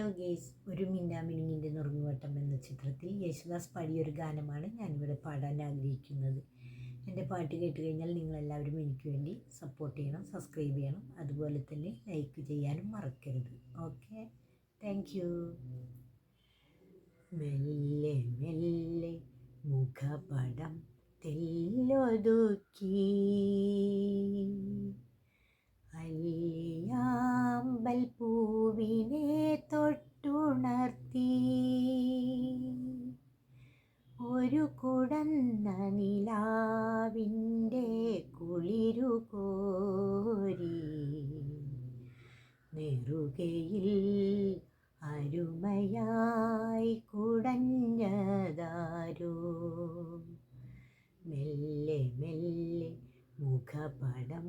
Hello guys, ഒരു മിന്നാമിനുങ്ങിൻ്റെ നുറുങ്ങുവട്ടം എന്ന ചിത്രത്തിൽ യേശുദാസ് പാടിയൊരു ഗാനമാണ് ഞാനിവിടെ പാടാൻ ആഗ്രഹിക്കുന്നത്. എൻ്റെ പാട്ട് കേട്ട് കഴിഞ്ഞാൽ നിങ്ങളെല്ലാവരും എനിക്ക് വേണ്ടി സപ്പോർട്ട് ചെയ്യണം, സബ്സ്ക്രൈബ് ചെയ്യണം, അതുപോലെ തന്നെ ലൈക്ക് ചെയ്യാനും മറക്കരുത്. Okay, thank you. മെല്ലെ മെല്ലെ മുഖപടം തെല്ലൊതുക്കി അല്ലിയാമ്പൽ പൂവിനെ തൊട്ടുണർത്തി ഒരു കുടന്ന നിലാവിൻ്റെ കുളിരു കോരി നെറുകയിൽ അരുമയായി കുടഞ്ഞതാരോ. മെല്ലെ മെല്ലെ മുഖപടം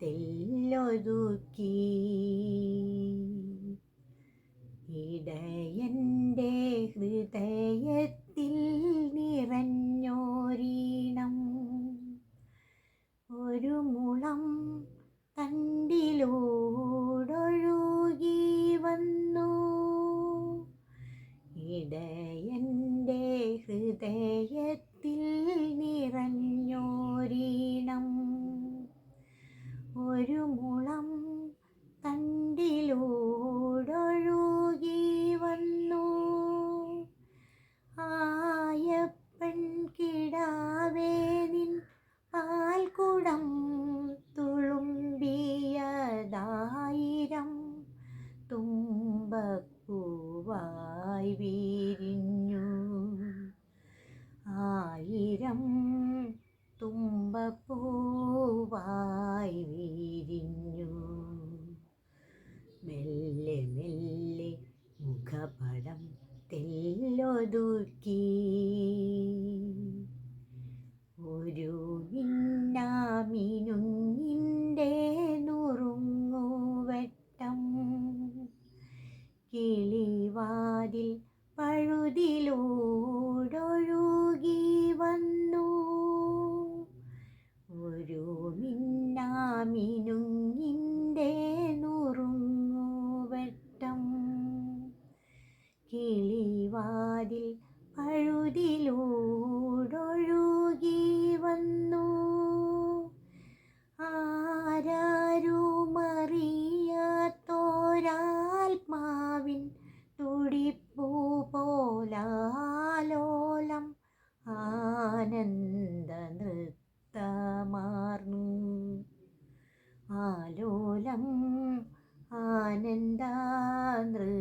തെല്ലൊതുക്കി ഇടയൻ്റെ ഹൃദയത്തിൽ നിറഞ്ഞോരീണം ഒരു മുളം തണ്ടിലൂടൊഴുകി വന്നു. ഇടയൻ്റെ ഹൃദയത്തിൽ നിറഞ്ഞോരീണം ഒരു മുളം തണ്ടിലൂടൊഴുകി വന്നു. ആയപ്പൻ കിടാവേ നിൻ പാൽക്കുടം തുളുമ്പിയതായിരം തുമ്പപ്പൂവായി വിരിഞ്ഞു. ആയിരം തുമ്പപ്പൂവായി വിരിഞ്ഞു. മെല്ലെ മെല്ലെ മുഖപടം തെല്ലൊതുക്കി ഒരു മിന്നാമിനുങ്ങിൻ്റെ നുറുങ്ങുവെട്ടം കിളിവാതിൽ പഴുതിലൂടൊഴുകി വന്നു. ഒരു മിന്നാമിനുങ്ങിൻ്റെ നുറുങ്ങുവെട്ടം കിളിവാതിൽ പഴുതിലൂടൊഴുകി വന്നു. ആരാരുമറിയാത്തോരാത്മാവിൻ തുടിപ്പൂ പോലാലോലം ആനന്ദ നൃത്തമാർന്നു. ആലോലം ആനന്ദ നൃത്തമാർന്നു.